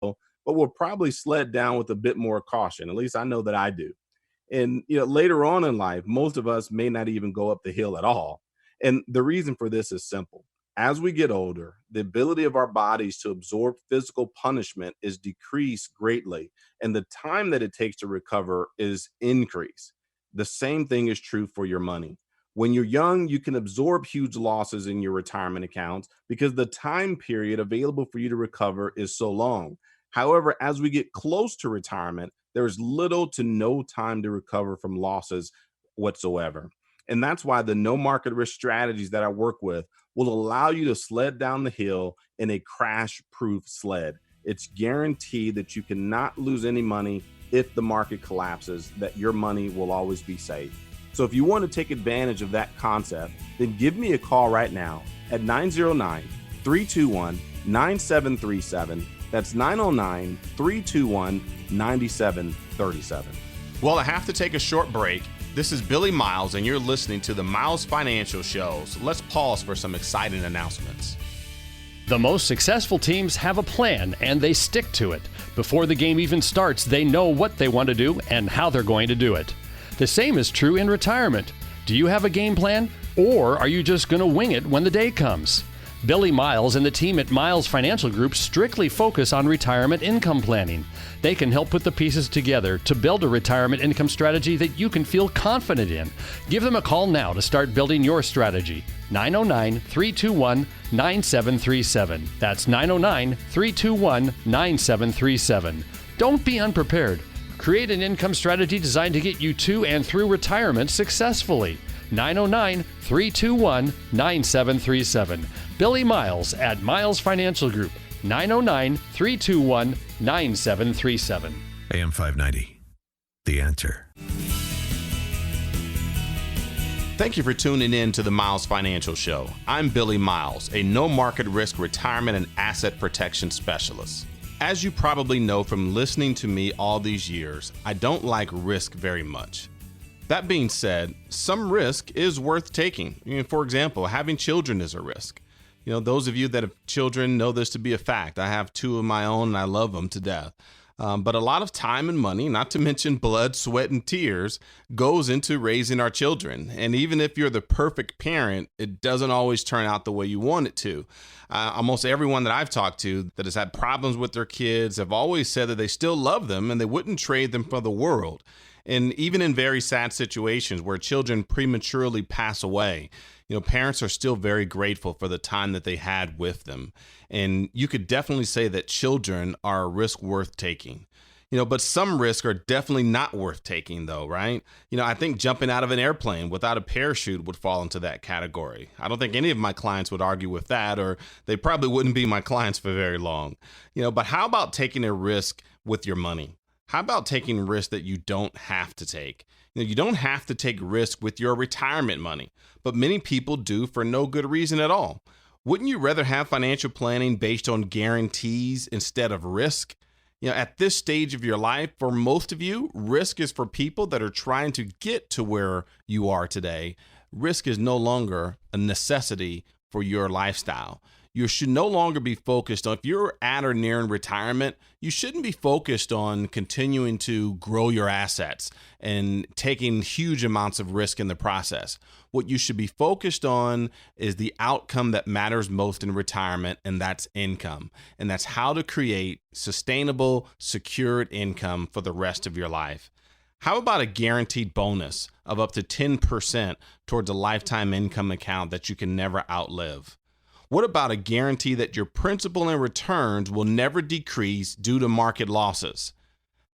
but will probably sled down with a bit more caution. At least I know that I do. And later on in life, most of us may not even go up the hill at all. And the reason for this is simple. As we get older, the ability of our bodies to absorb physical punishment is decreased greatly, and the time that it takes to recover is increased. The same thing is true for your money. When you're young, you can absorb huge losses in your retirement accounts because the time period available for you to recover is so long. However, as we get close to retirement, there's little to no time to recover from losses whatsoever. And that's why the no market risk strategies that I work with will allow you to sled down the hill in a crash proof sled. It's guaranteed that you cannot lose any money if the market collapses, that your money will always be safe. So if you want to take advantage of that concept, then give me a call right now at 909 321 9737. That's 909 321 9737. Well, I have to take a short break. This is Billy Miles, and you're listening to the Miles Financial Show. So let's pause for some exciting announcements. The most successful teams have a plan, and they stick to it. Before the game even starts, they know what they want to do and how they're going to do it. The same is true in retirement. Do you have a game plan, or are you just going to wing it when the day comes? Billy Miles and the team at Miles Financial Group strictly focus on retirement income planning. They can help put the pieces together to build a retirement income strategy that you can feel confident in. Give them a call now to start building your strategy. 909-321-9737. That's 909-321-9737. Don't be unprepared. Create an income strategy designed to get you to and through retirement successfully. 909-321-9737. Billy Miles at Miles Financial Group. 909-321-9737. AM 590. The Answer. Thank you for tuning in to the Miles Financial Show. I'm Billy Miles, a no market risk retirement and asset protection specialist. As you probably know from listening to me all these years, I don't like risk very much. That being said, some risk is worth taking. For example, having children is a risk. Those of you that have children know this to be a fact. I have two of my own and I love them to death. But a lot of time and money, not to mention blood, sweat, and tears, goes into raising our children. And even if you're the perfect parent, it doesn't always turn out the way you want it to. Almost everyone that I've talked to that has had problems with their kids have always said that they still love them and they wouldn't trade them for the world. And even in very sad situations where children prematurely pass away, parents are still very grateful for the time that they had with them. And you could definitely say that children are a risk worth taking. But some risks are definitely not worth taking though, right? I think jumping out of an airplane without a parachute would fall into that category. I don't think any of my clients would argue with that, or they probably wouldn't be my clients for very long. But how about taking a risk with your money? How about taking risks that you don't have to take? You don't have to take risk with your retirement money, but many people do for no good reason at all. Wouldn't you rather have financial planning based on guarantees instead of risk? At this stage of your life, for most of you, risk is for people that are trying to get to where you are today. Risk is no longer a necessity for your lifestyle. You should no longer be focused on, if you're at or near in retirement, you shouldn't be focused on continuing to grow your assets and taking huge amounts of risk in the process. What you should be focused on is the outcome that matters most in retirement, and that's income. And that's how to create sustainable, secured income for the rest of your life. How about a guaranteed bonus of up to 10% towards a lifetime income account that you can never outlive? What about a guarantee that your principal and returns will never decrease due to market losses?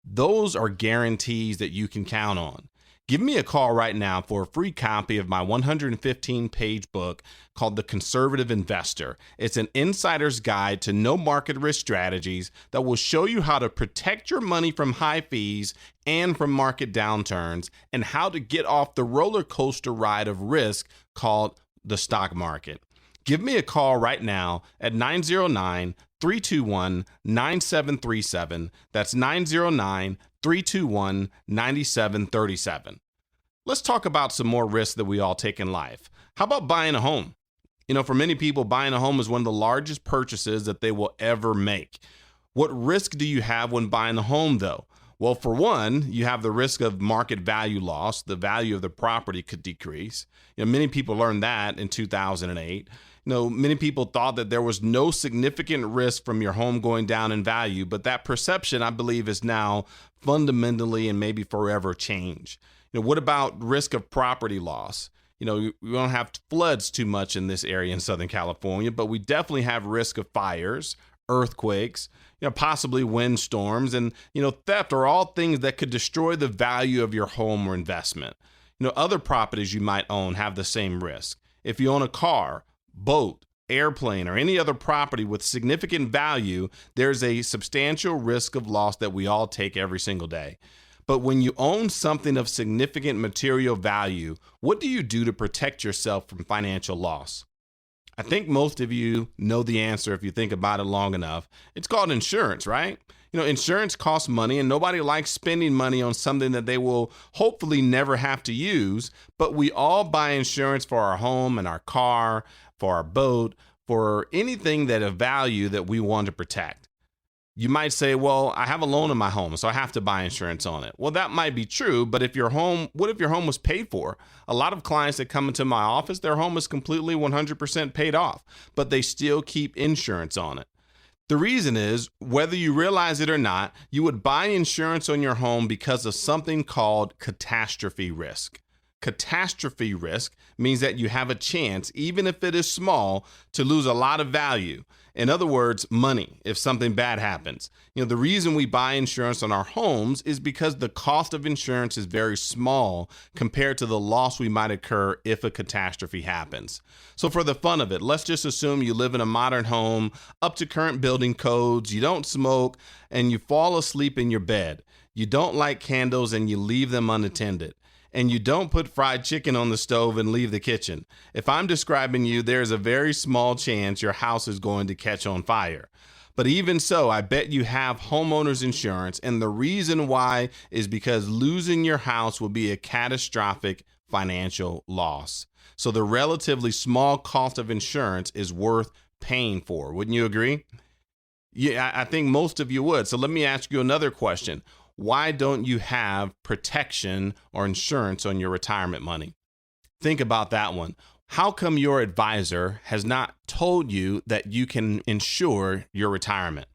Those are guarantees that you can count on. Give me a call right now for a free copy of my 115-page book called The Conservative Investor. It's an insider's guide to no market risk strategies that will show you how to protect your money from high fees and from market downturns, and how to get off the roller coaster ride of risk called the stock market. Give me a call right now at 909-321-9737. That's 909-321-9737. Let's talk about some more risks that we all take in life. How about buying a home? For many people, buying a home is one of the largest purchases that they will ever make. What risk do you have when buying a home, though? Well, for one, you have the risk of market value loss. The value of the property could decrease. Many people learned that in 2008. Many people thought that there was no significant risk from your home going down in value, but that perception, I believe, is now fundamentally and maybe forever changed. What about risk of property loss? We don't have floods too much in this area in Southern California, but we definitely have risk of fires, earthquakes, possibly windstorms, and, theft are all things that could destroy the value of your home or investment. Other properties you might own have the same risk. If you own a car, boat, airplane, or any other property with significant value, there's a substantial risk of loss that we all take every single day. But when you own something of significant material value, what do you do to protect yourself from financial loss? I think most of you know the answer if you think about it long enough. It's called insurance, right? Insurance costs money, and nobody likes spending money on something that they will hopefully never have to use. But we all buy insurance for our home and our car, for our boat, for anything that of value that we want to protect. You might say, well, I have a loan on my home, so I have to buy insurance on it. Well, that might be true, but what if your home was paid for? A lot of clients that come into my office, their home is completely 100% paid off, but they still keep insurance on it. The reason is, whether you realize it or not, you would buy insurance on your home because of something called catastrophe risk. Catastrophe risk means that you have a chance, even if it is small, to lose a lot of value. In other words, money, if something bad happens. The reason we buy insurance on our homes is because the cost of insurance is very small compared to the loss we might incur if a catastrophe happens. So for the fun of it, let's just assume you live in a modern home, up to current building codes, you don't smoke, and you fall asleep in your bed. You don't light candles and you leave them unattended. And you don't put fried chicken on the stove and leave the kitchen. If I'm describing you, there's a very small chance your house is going to catch on fire. But even so, I bet you have homeowners insurance, and the reason why is because losing your house will be a catastrophic financial loss. So the relatively small cost of insurance is worth paying for. Wouldn't you agree? Yeah, I think most of you would. So let me ask you another question. Why don't you have protection or insurance on your retirement money? Think about that one. How come your advisor has not told you that you can insure your retirement?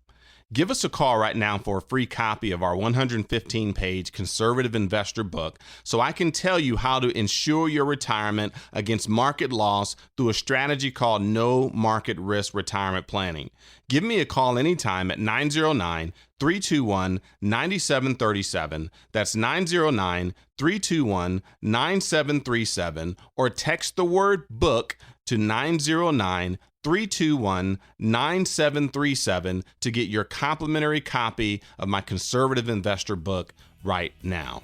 Give us a call right now for a free copy of our 115-page Conservative Investor book so I can tell you how to insure your retirement against market loss through a strategy called No Market Risk Retirement Planning. Give me a call anytime at 909-321-9737. That's 909-321-9737, or text the word book to 909-321-9737 to get your complimentary copy of my Conservative Investor book right now.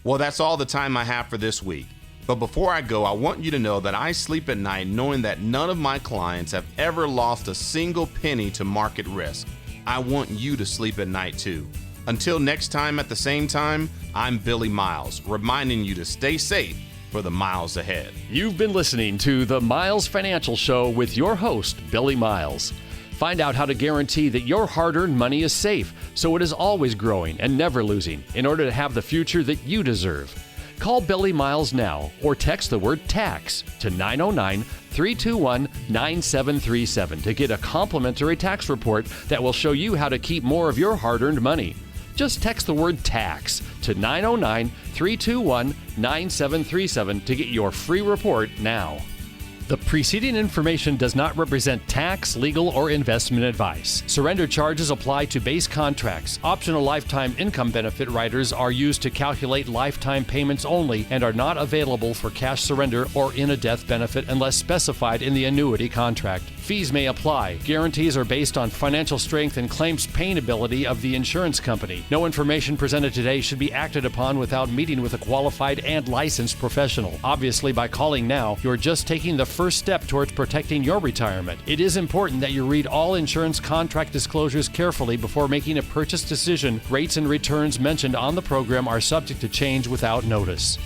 Well, that's all the time I have for this week. But before I go, I want you to know that I sleep at night knowing that none of my clients have ever lost a single penny to market risk. I want you to sleep at night too. Until next time at the same time, I'm Billy Miles, reminding you to stay safe for the miles ahead. You've been listening to The Miles Financial Show with your host, Billy Miles. Find out how to guarantee that your hard-earned money is safe, so it is always growing and never losing, in order to have the future that you deserve. Call Billy Miles now or text the word TAX to 909-321-9737 to get a complimentary tax report that will show you how to keep more of your hard-earned money. Just text the word TAX to 909-321-9737 to get your free report now. The preceding information does not represent tax, legal, or investment advice. Surrender charges apply to base contracts. Optional lifetime income benefit riders are used to calculate lifetime payments only and are not available for cash surrender or in a death benefit unless specified in the annuity contract. Fees may apply. Guarantees are based on financial strength and claims paying ability of the insurance company. No information presented today should be acted upon without meeting with a qualified and licensed professional. Obviously, by calling now, you're just taking the first step towards protecting your retirement. It is important that you read all insurance contract disclosures carefully before making a purchase decision. Rates and returns mentioned on the program are subject to change without notice.